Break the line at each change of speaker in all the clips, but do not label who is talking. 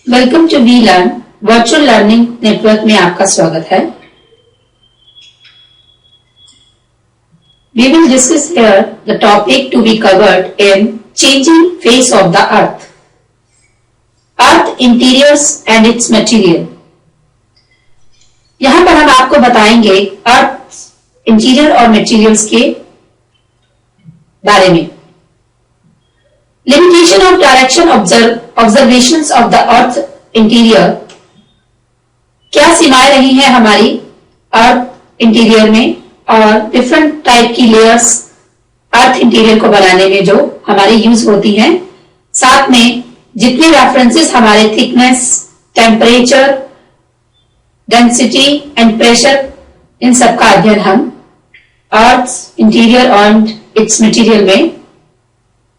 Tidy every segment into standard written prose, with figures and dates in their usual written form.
Welcome to V learn virtual learning network में आपका स्वागत है। We will discuss here the topic to be covered in changing face of the earth, earth interiors and its material। यहां पर हम आपको बताएंगे अर्थ इंटीरियर और मटेरियल्स के बारे में। Limitation of direction observations of the earth interior, क्या सीमाएं रही हैं हमारी अर्थ इंटीरियर में और डिफरेंट टाइप की लेयर्स अर्थ इंटीरियर को बनाने में जो हमारी यूज होती हैं। साथ में जितने रेफरेंसेस हमारे thickness, temperature, density and pressure, इन सब का अध्ययन हम earth interior and its material में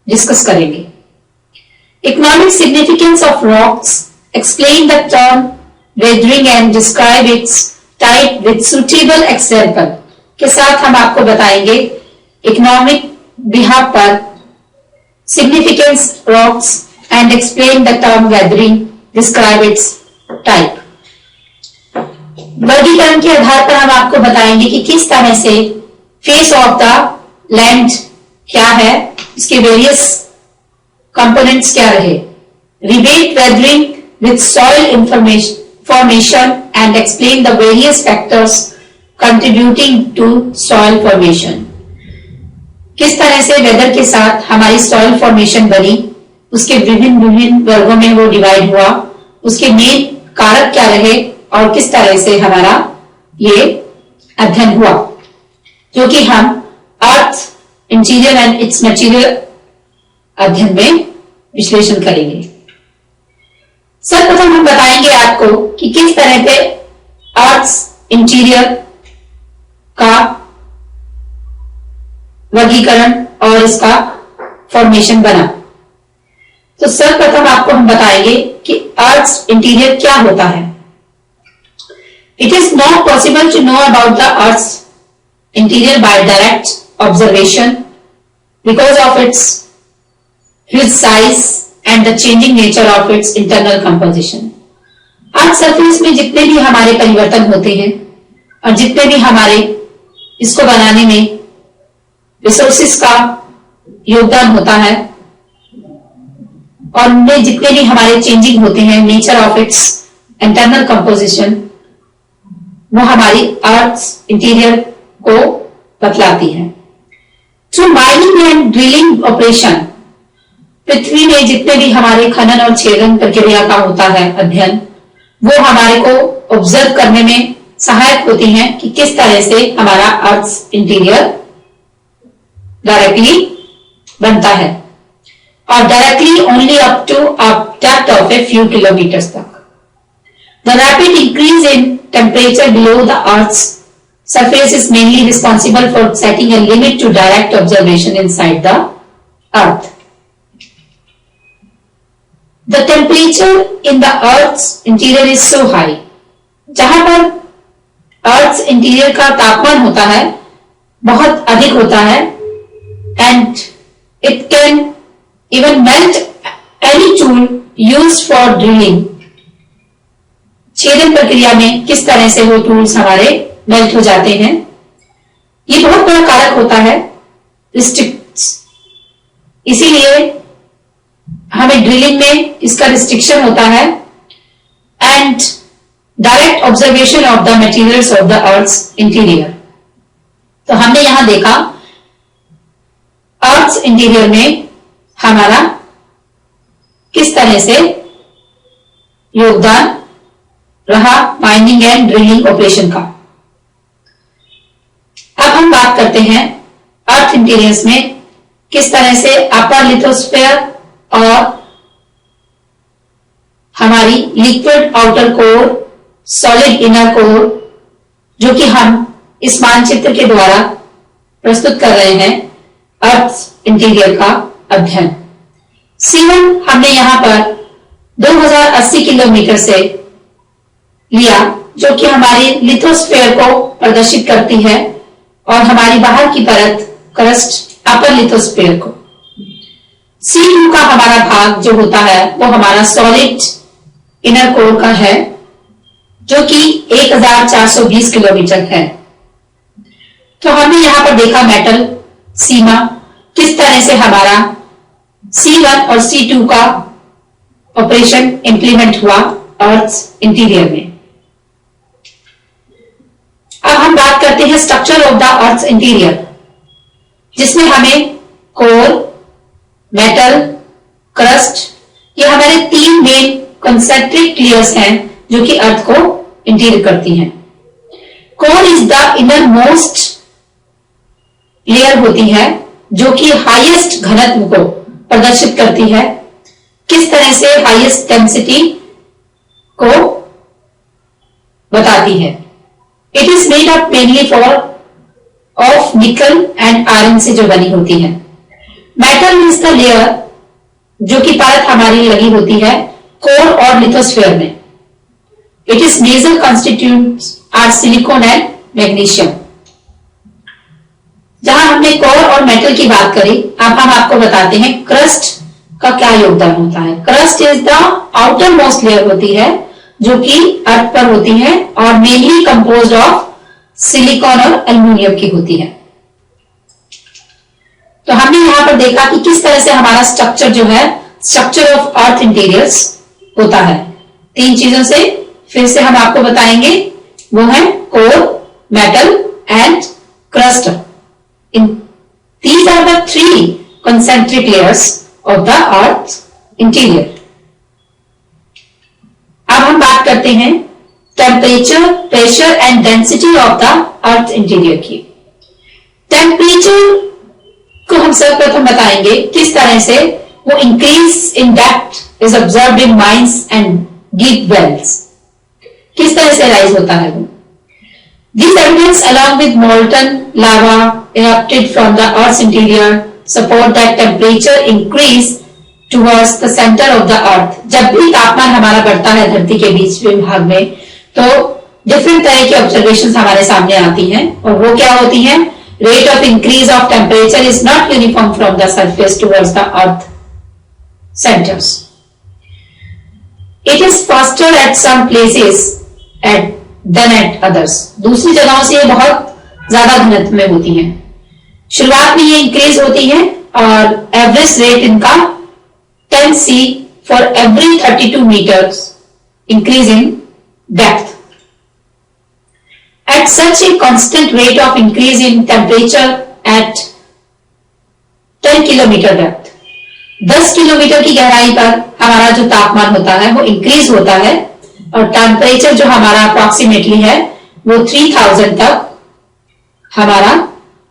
डिस्कस करेंगे। Economic significance of rocks, explain the term weathering and describe its type with suitable example के साथ हम आपको बताएंगे इकोनॉमिक बिहाफ पर significance rocks and explain the term weathering, describe its type. वर्गीकरण के आधार पर हम आपको बताएंगे कि किस तरह से फेस ऑफ द लैंड क्या है, इसके वेरियस कंपोनेंट्स क्या रहे। Relate weathering with soil information formation and explain the various factors contributing to soil formation. किस तरह से वेदर के साथ हमारी सॉइल फॉर्मेशन बनी, उसके विभिन्न वर्गों में वो डिवाइड हुआ, उसके मेन कारक क्या रहे और किस तरह से हमारा ये अध्ययन हुआ, जो कि हम earth interior and its material अध्ययन में विश्लेषण करेंगे। सर्वप्रथम हम बताएंगे आपको कि किस तरह से अर्थ इंटीरियर का वर्गीकरण और इसका फॉर्मेशन बना। तो सर्वप्रथम आपको हम बताएंगे कि अर्थ इंटीरियर क्या होता है। It is not possible to know about the earth interior by direct observation because of its huge size and the changing nature of its internal composition। Earth surface में जितने भी हमारे परिवर्तन होते हैं और जितने भी हमारे इसको बनाने में रिसोर्सेस का योगदान होता है और उनमें जितने भी हमारे चेंजिंग होते हैं, nature of its internal composition, वो हमारी अर्थ इंटीरियर को बतलाती है। Through mining and drilling operation, पृथ्वी में जितने भी हमारे खनन और छेदन प्रक्रिया का होता है अध्ययन, वो हमारे को ऑब्जर्व करने में सहायक होती हैं कि किस तरह से हमारा अर्थ इंटीरियर डायरेक्टली बनता है और directly only up to a depth of a few kilometres तक। The rapid increase in temperature below the earth surface is mainly responsible for setting a limit to direct observation inside the earth. The temperature in the earth's interior is so high, जहां पर earth's interior का तापमान होता है बहुत अधिक होता है, and it can even melt any tool used for drilling। छेदन प्रक्रिया में किस तरह से वो टूल्स हमारे मेल्ट हो जाते हैं, ये बहुत बड़ा कारक होता है रिस्ट्रिक्ट। इसीलिए हमें ड्रिलिंग में इसका रिस्ट्रिक्शन होता है and direct observation of the materials of the earth interior. तो हमने यहां देखा अर्थ इंटीरियर में हमारा किस तरह से योगदान रहा माइनिंग एंड ड्रिलिंग ऑपरेशन का। अब हम बात करते हैं अर्थ इंटीरियर्स में किस तरह से अपर लिथोस्फीयर और हमारी liquid outer core, solid inner core, जो कि हम इस मानचित्र के द्वारा प्रस्तुत कर रहे हैं अर्थ इंटीरियर का अध्ययन। C1 हमने यहां पर 2080 किलोमीटर से लिया, जो कि हमारी लिथोस्फीयर को प्रदर्शित करती है और हमारी बाहर की परत क्रस्ट अपर लिथोस्फीयर को। C2 का हमारा भाग जो होता है वो हमारा सॉलिड इनर कोर का है, जो कि 1420 किलोमीटर है। तो हमने यहां पर देखा मेटल सीमा, किस तरह से हमारा C1 और C2 का ऑपरेशन इंप्लीमेंट हुआ अर्थ इंटीरियर में। अब हम बात करते हैं structure of the earth interior, जिसमें हमें कोर, मेटल, क्रस्ट, ये हमारे 3 मेन कंसेंट्रिक लेयर्स हैं जो कि अर्थ को इंटीरियर करती हैं। Core is the inner most layer होती है, जो कि हाईएस्ट घनत्व को प्रदर्शित करती है। किस तरह से हाईएस्ट डेंसिटी को बताती है। It is made up mainly of निकल एंड आयरन से जो बनी होती है। मेटल इज द लेयर, जो कि परत हमारी लगी होती है कोर और लिथोस्फीयर में। It is major constituents are silicon and magnesium. जहां हमने कोर और मेटल की बात करी, अब हम आपको बताते हैं क्रस्ट का क्या योगदान होता है। Crust is the outer most layer होती है, जो कि अर्थ पर होती है और मेनली कंपोज्ड ऑफ सिलिकॉन और एल्यूमिनियम की होती है। तो हमने यहां पर देखा कि किस तरह से हमारा स्ट्रक्चर जो है, स्ट्रक्चर ऑफ अर्थ इंटीरियर्स होता है। 3 चीजों से फिर से हम आपको बताएंगे, वो है core, metal and crust. These are the 3 concentric layers of the earth interior. अब हम बात करते हैं temperature, pressure and density of the earth interior की। टेम्परेचर को हम सर्वप्रथम बताएंगे किस तरह से वो increase in depth is observed in mines and deep wells, किस तरह से राइज होता है वो। These evidence along with molten lava erupted from the Earth's interior support that temperature increase towards the center of the Earth. जब भी तापमान हमारा बढ़ता है धरती के बीच में भाग में, तो डिफरेंट तरह की ऑब्जर्वेशंस हमारे सामने आती हैं, और वो क्या होती हैं। Rate of increase of temperature is not uniform from the surface towards the earth centres. It is faster at some places than at others. दूसरी जगहों से ये बहुत ज्यादा घनत्व में होती हैं। शुरुआत में ये इंक्रीज होती है और एवरेज रेट इनका 10 C for every 32 metres increase in depth. At such a constant rate of increase in temperature at 10 kilometre depth, 10 kilometre की गहराई पर हमारा जो तापमान होता है वो इंक्रीज होता है, और टेम्परेचर जो हमारा अप्रोक्सीमेटली है वो 3000 तक हमारा,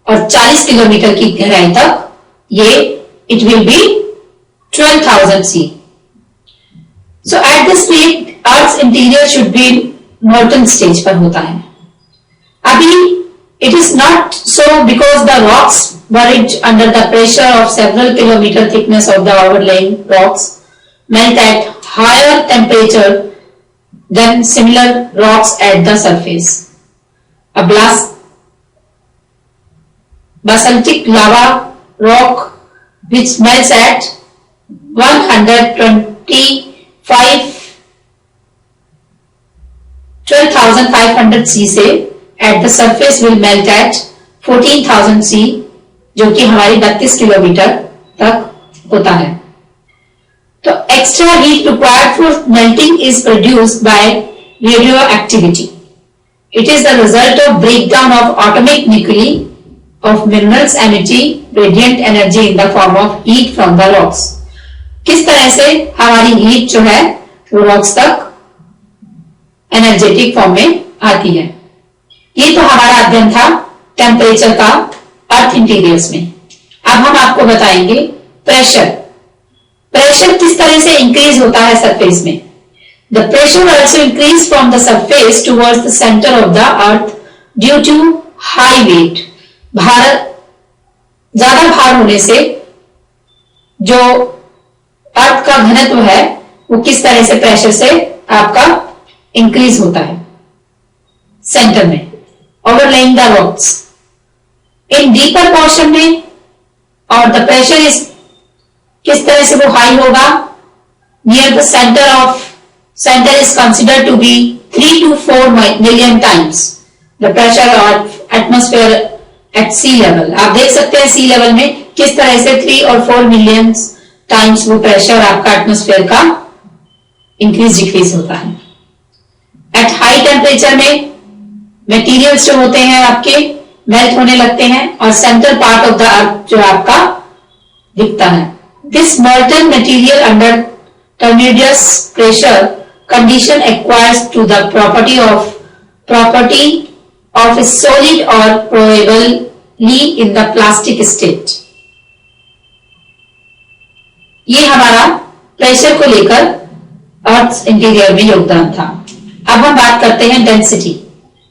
और 40 किलोमीटर की गहराई तक ये it will be 12,000 C. So at this rate earth interior should be molten stage पर होता है। अभी it is not so because the rocks buried under the pressure of several kilometer thickness of the overlying rocks melt at higher temperature than similar rocks at the surface. A basaltic lava rock which melts at 12,500 C से at the surface will melt at 14,000 C, जो कि हमारी 32 kilometre तक होता है। तो extra heat required for melting is produced by radioactivity. It is the result of breakdown of atomic nucleus of minerals emitting radiant energy in the form of heat from the rocks. किस तरह से हमारी heat जो है वो rocks तक energetic form में आती है। ये तो हमारा अध्ययन था टेम्परेचर का अर्थ इंटीरियर्स में। अब हम आपको बताएंगे प्रेशर। प्रेशर किस तरह से इंक्रीज होता है सरफेस में। The pressure also increase from the surface towards the centre of the earth due to high weight. ज्यादा भार होने से जो अर्थ का घनत्व है वो किस तरह से प्रेशर से आपका इंक्रीज होता है सेंटर में, overlaying the rocks in deeper portion में, और द प्रेशर इज किस तरह से वो हाई होगा near the centre of center is considered to be 3 to 4 million times the pressure of atmosphere at sea level. आप देख सकते हैं सी लेवल में किस तरह से 3 और 4 मिलियन टाइम्स वो प्रेशर आपका एटमॉस्फेयर का इंक्रीज डिक्रीज होता है। एट हाई टेम्परेचर में मटेरियल्स जो होते हैं आपके मेल्ट होने लगते हैं और central part of the earth जो आपका दिखता है। This molten material under tremendous pressure condition acquires to the property of a solid और probably in the plastic state. ये हमारा प्रेशर को लेकर अर्थ इंटीरियर में योगदान था। अब हम बात करते हैं डेंसिटी,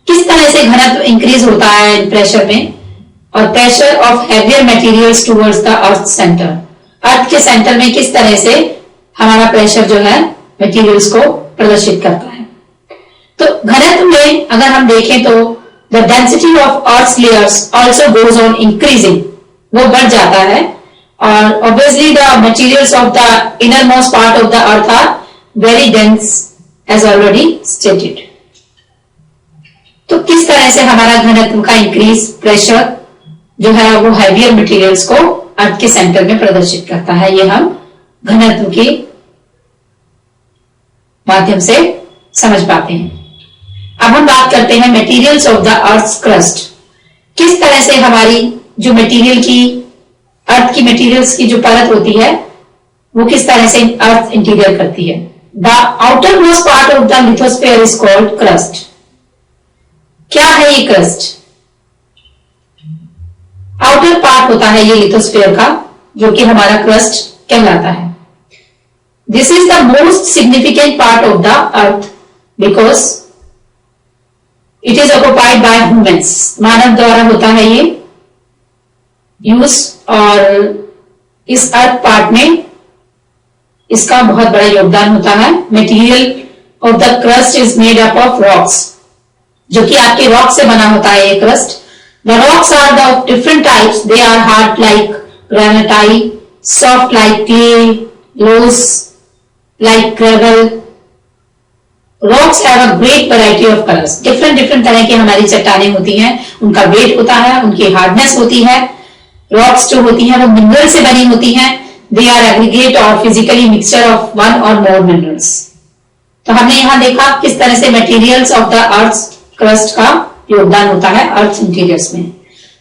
किस तरह से घनत्व इंक्रीज होता है प्रेशर में, और pressure of heavier materials towards the earth centre. Earth के सेंटर में किस तरह से हमारा प्रेशर जो है मटेरियल्स को प्रदर्शित करता है। तो घनत्व में अगर हम देखें तो the density of earth layers also goes on increasing, वो बढ़ जाता है। और obviously the materials of the inner most part of the earth are very dense as already stated. तो किस तरह से हमारा घनत्व का इंक्रीज प्रेशर जो है वो हैवियर मटेरियल्स को अर्थ के सेंटर में प्रदर्शित करता है, ये हम घनत्व के माध्यम से समझ पाते हैं। अब हम बात करते हैं materials of the earth crust, किस तरह से हमारी जो मटेरियल की अर्थ की मटेरियल्स की जो परत होती है वो किस तरह से अर्थ इंटीरियर करती है। The outer most part of the lithosphere is called crust. क्या है ये क्रस्ट? आउटर पार्ट होता है ये लिथोस्फीयर का, जो कि हमारा क्रस्ट कहलाता है। This is the most significant part of the earth because it is occupied by humans. मानव द्वारा होता है ये यूज, और इस अर्थ पार्ट में इसका बहुत बड़ा योगदान होता है। Material of the crust is made up of rocks, जो कि आपके रॉक से बना होता है ये crust. The rocks are the different types, they are hard like granite, soft like clay, loose like gravel. Rocks have a great variety of colours. Different different तरह की हमारी चट्टानें होती हैं, उनका वेट होता है, उनकी हार्डनेस होती है। रॉक्स जो होती हैं वो मिनरल से बनी होती हैं। दे आर एग्रीगेट और फिजिकली मिक्सचर ऑफ वन और मोर मिनरल्स। तो हमने यहां देखा किस तरह से materials of the earth crust का योगदान होता है अर्थ इंटीरियर्स में।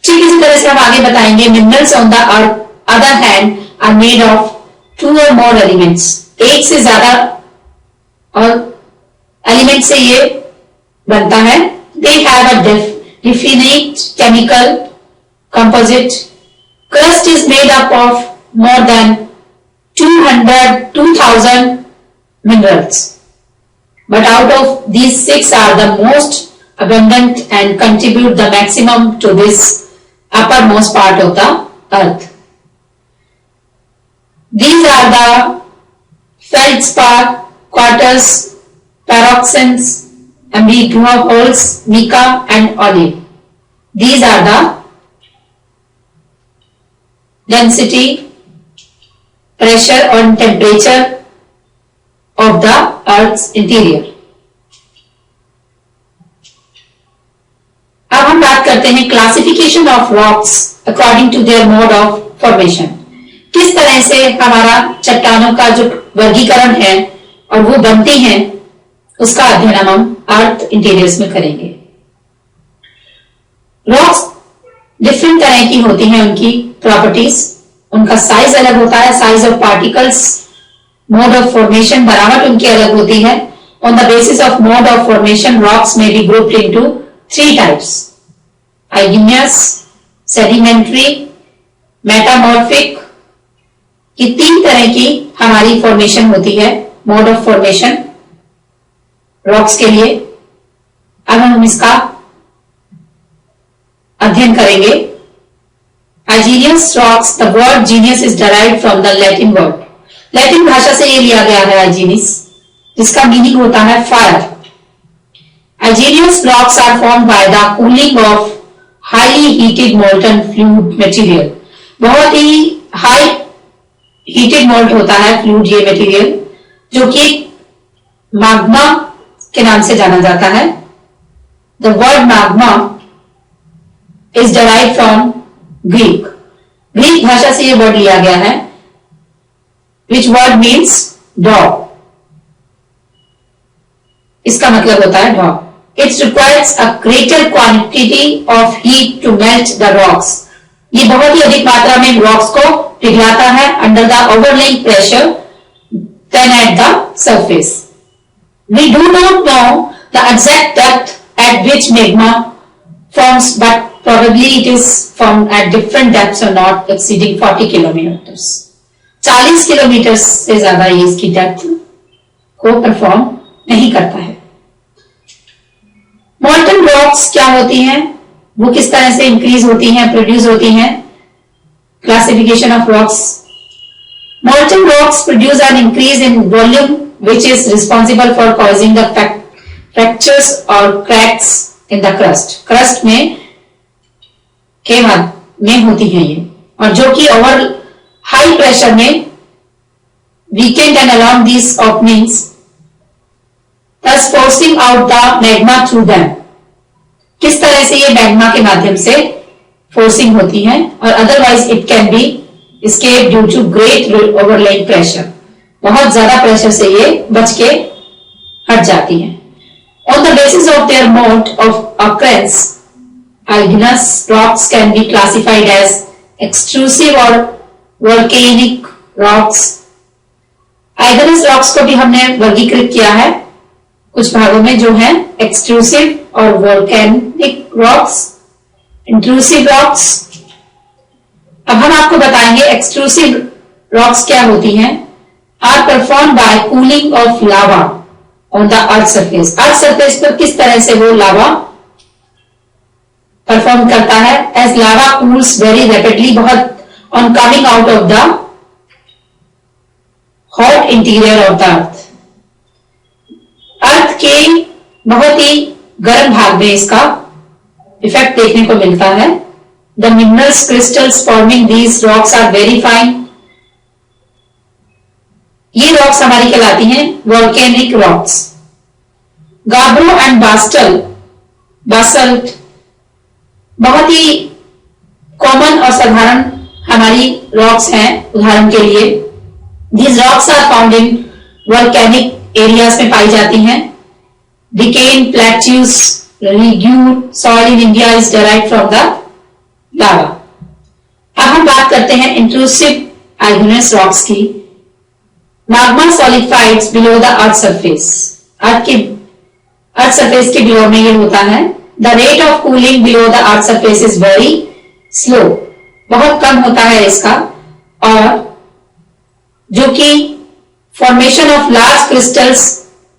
ठीक इसी तरह से हम आगे बताएंगे minerals on the earth other hand are made of 2 और मोर एलिमेंट्स। एक से ज्यादा और एलिमेंट से ये बनता है। They have a definite chemical composite. Crust is made up of more than 2,000 minerals, but out of these 6 are the most abundant and contribute the maximum to this uppermost part of the earth. These are the feldspar, quartz, pyroxenes, ambiguous, mica and olive. These are the density, pressure and temperature of the earth's interior. अब हम बात करते हैं classification of rocks according to their mode of formation. किस तरह से हमारा चट्टानों का जो वर्गीकरण है और वो बनती हैं, उसका अध्ययन हम अर्थ इंटीरियर्स में करेंगे। रॉक्स डिफरेंट तरह की होती हैं, उनकी प्रॉपर्टीज, उनका साइज अलग होता है, size of particles, mode of formation, बनावट उनकी अलग होती है। On the basis of mode of formation rocks में be grouped into 3 types: igneous, sedimentary, metamorphic. ये 3 तरह की हमारी फॉर्मेशन होती है, मोड ऑफ फॉर्मेशन रॉक्स के लिए। अब हम इसका अध्ययन करेंगे। Igneous rocks, the word genius is derived from the Latin word. Latin भाषा से ये लिया गया है igneous, जिसका मीनिंग होता है fire. Igneous rocks are formed by the cooling of highly heated molten fluid material. बहुत ही हाई हीटेड मोल्ट होता है फ्लूइड ये मटेरियल, जो कि मैग्मा के नाम से जाना जाता है। The word magma is derived from Greek. Greek भाषा से यह वर्ड लिया गया है, विच वर्ड मीन्स ड्रॉप। इसका मतलब होता है drop. It requires a greater quantity of heat to melt the rocks. ये बहुत ही अधिक मात्रा में रॉक्स को पिघलाता है under the overlying pressure than at the surface. We do not know the exact depth at which magma forms, but probably it is formed at different depths or not exceeding 40 kilometers. 40 kilometre से ज्यादा ये इसकी depth को perform नहीं करता है। मॉल्टन rocks क्या होती हैं, वो किस तरह से इंक्रीज होती हैं, प्रोड्यूस होती हैं? Classification of rocks. मॉल्टन rocks produce an increase in volume which is responsible for causing the fractures or cracks in the crust. crust में के में होती है ये, और जो कि ओवर हाई प्रेशर में weakened and along these openings, thus forcing out the magma through them. किस तरह से ये मैग्मा के माध्यम से फोर्सिंग होती है, और otherwise it can be escape due to great overlaying pressure. बहुत ज्यादा प्रेशर से ये बच के हट जाती हैं। On the basis of their mode of occurrence, igneous rocks can be classified as extrusive or volcanic rocks. igneous rocks को भी हमने वर्गीकृत किया है कुछ भागों में, जो है एक्सट्रूसिव और वोल्केनिक रॉक्स, इंट्रूसिव रॉक्स। अब हम आपको बताएंगे एक्सट्रूसिव रॉक्स क्या होती हैं। Are perform by cooling of lava on the earth surface. Earth surface पर किस तरह से वो लावा परफॉर्म करता है? As lava cools very rapidly, बहुत on coming out of the hot interior of the earth. Earth के बहुत ही गर्म भाग में इसका इफेक्ट देखने को मिलता है। The minerals crystals forming these rocks are very fine. ये रॉक्स हमारी कहलाती हैं volcanic rocks. Gabbro and basalt बहुत ही कॉमन और साधारण हमारी रॉक्स हैं। उदाहरण के लिए these rocks are found in volcanic areas में पाई जाती हैं। Deccan plateaus regur soil in India is derived from the lava. अब हम बात करते हैं इंट्रूसिव आइगनेस रॉक्स की। Magma solidifies below the earth surface. Earth surface के बिलो में ये होता है। The rate of cooling below the earth surface is very slow, बहुत कम होता है इसका, और जो कि formation of large crystals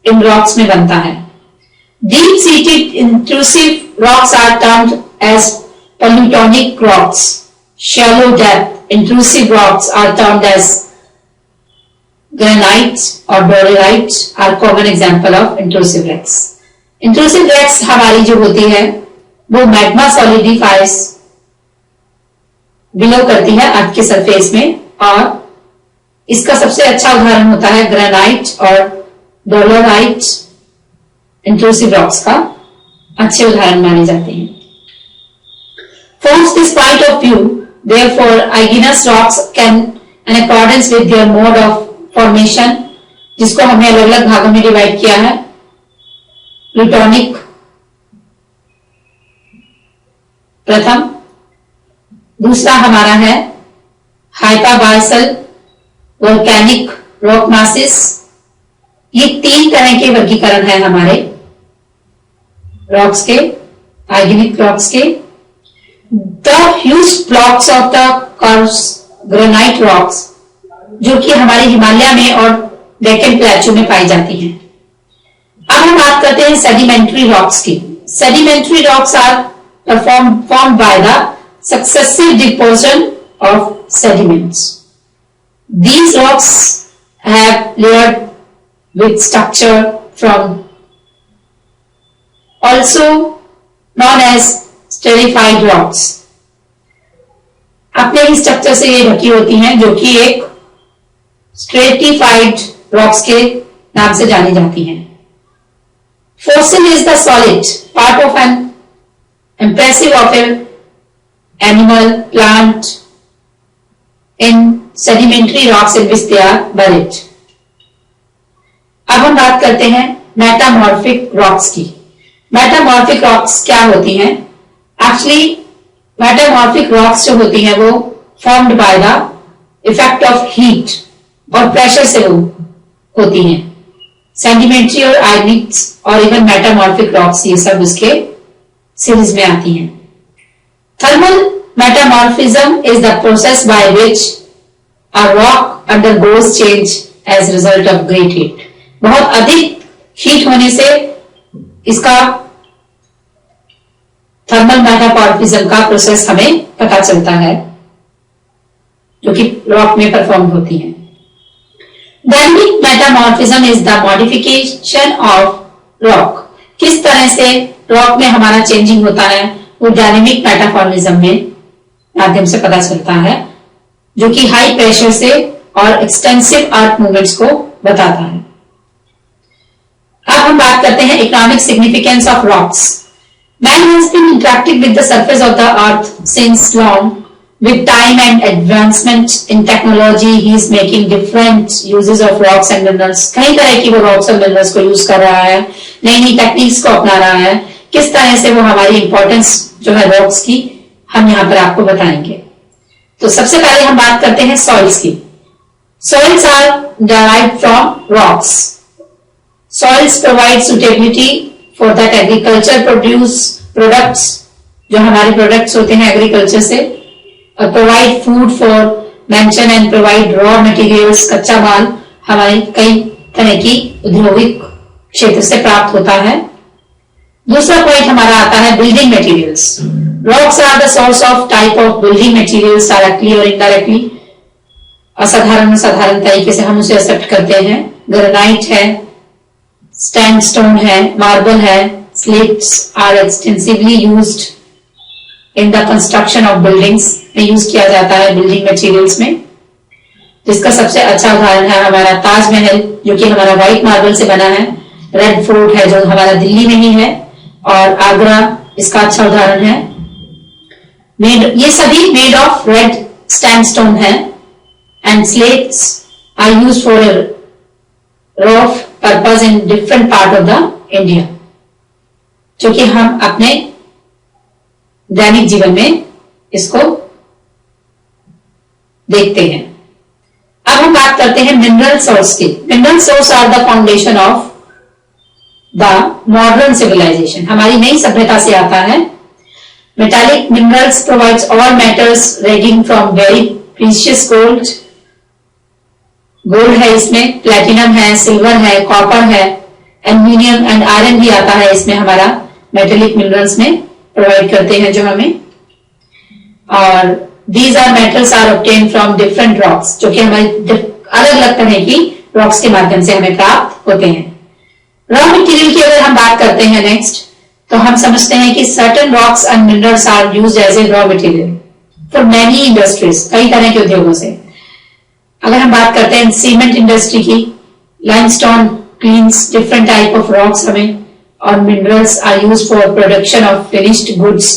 in rocks में बनता है। Deep seated intrusive rocks are termed as plutonic rocks. Shallow depth intrusive rocks are termed as granite और dolerite are common example of intrusive rocks. Intrusive rocks हमारी जो होती है वो magma solidifies below करती है अर्थ के सरफेस में, और इसका सबसे अच्छा उदाहरण होता है ग्रेनाइट और डोलेराइट। इंट्रूसिव रॉक्स का अच्छे उदाहरण माने जाते हैं। From this point of view, therefore, igneous rocks can, in accordance with their mode of formation, जिसको हमने अलग अलग भागों में डिवाइड किया है, प्लूटोनिक प्रथम, दूसरा हमारा है हाइपाबासल वोल्केनिक रॉक मासेस। ये तीन तरह के वर्गीकरण है हमारे रॉक्स के, आइगनिक रॉक्स के। The huge blocks of the curves granite rocks, जो कि हमारे हिमालय में और डेक्कन प्लेटू में पाई जाती हैं। अब हम बात करते हैं सेडिमेंट्री रॉक्स की। Sedimentary rocks are formed by the successive deposition of sediments. These rocks have layered with structure from also known as stratified rocks. अपने ही स्ट्रक्चर से ये ढकी होती हैं, जो कि एक स्ट्रेटिफाइड रॉक्स के नाम से जानी जाती हैं। Fossil is the solid part of an impressive of animal plant in sedimentary rocks in which they are buried. अब हम बात करते हैं मेटामॉर्फिक रॉक्स की। मेटामॉर्फिक रॉक्स क्या होती हैं? एक्चुअली मेटामॉर्फिक रॉक्स जो होती हैं वो formed by the effect of heat और प्रेशर से वो होती हैं। सेडिमेंट्री और आयनिक्स और इवन मेटामॉर्फिक रॉक्स ये सब उसके सीरीज में आती हैं। Thermal metamorphism is the process by which a rock undergoes change as result of great heat. बहुत अधिक हीट होने से इसका थर्मल मेटामॉर्फिज्म का प्रोसेस हमें पता चलता है, जो कि रॉक में परफॉर्म होती है। Dynamic metamorphism is the modification of rock. किस तरह से रॉक में हमारा चेंजिंग होता है वो डायनेमिक मेटामॉर्फिज्म में माध्यम से पता चलता है, जो कि हाई प्रेशर से और एक्सटेंसिव अर्थ मूवमेंट्स को बताता है। अब हम बात करते हैं economic significance of rocks. Man has been interacting with the surface of the earth since long. With time and advancement in technology, he is making different uses of rocks and minerals. कई तरह की वो rocks और minerals को use कर रहा है, नई नई टेक्निक्स को अपना रहा है। किस तरह से वो हमारी इंपॉर्टेंस जो है रॉक्स की हम यहाँ पर आपको बताएंगे। तो सबसे पहले हम बात करते हैं सॉइल्स की। Soils are derived from rocks. Soils provide suitability for that agriculture produce products, जो हमारे प्रोडक्ट्स होते हैं एग्रीकल्चर से, और provide food for mention and provide raw materials. कच्चा माल हमारे कई तरह की औद्योगिक क्षेत्र से प्राप्त होता है। दूसरा पॉइंट हमारा आता है building materials. Rocks are the source of type of building materials directly और इनडायरेक्टली। असाधारण साधारण तरीके से हम उसे एक्सेप्ट करते हैं। ग्रेनाइट है, सैंडस्टोन है, मार्बल है, slates are extensively used in the construction of buildings में यूज किया जाता है बिल्डिंग मटेरियल्स में, जिसका सबसे अच्छा उदाहरण है हमारा ताजमहल, जो कि हमारा व्हाइट मार्बल से बना है। रेड फोर्ट है जो हमारा दिल्ली में ही है, और आगरा इसका अच्छा उदाहरण है। ये सभी मेड ऑफ रेड सैंडस्टोन है and slates are used for rough purpose in different part of the India, जो कि हम अपने दैनिक जीवन में इसको देखते हैं। अब हम बात करते हैं मिनरल सोर्स की। Mineral source are the foundation of the modern civilization. हमारी नई सभ्यता से आता है। Metallic minerals provides all metals ranging from very precious gold, gold है इसमें, प्लेटिनम है, सिल्वर है, कॉपर है, एल्यूमिनियम एंड आयरन भी आता है इसमें हमारा मेटेलिक मिनरल्स में प्रोवाइड करते हैं जो हमें। और these are metals are obtain from different rocks, जो कि हमारी अलग अलग तरह की रॉक्स के माध्यम से हमें प्राप्त होते हैं। रॉ मटेरियल की अगर हम बात करते हैं नेक्स्ट, तो हम समझते हैं कि certain rocks and minerals are used as a raw material for many industries, कई तरह के उद्योगों से। अगर हम बात करते हैं सीमेंट इंडस्ट्री की, limestone cleans different type of rocks हमें, और minerals are used for production of finished goods.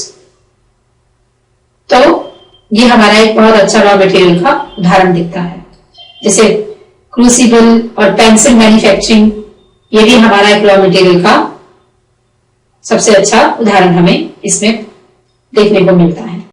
तो ये हमारा एक बहुत अच्छा रॉ मटेरियल का उदाहरण दिखता है। जैसे क्रूसिबल और पेंसिल मैन्युफैक्चरिंग, ये भी हमारा एक रॉ मटेरियल का सबसे अच्छा उदाहरण हमें इसमें देखने को मिलता है।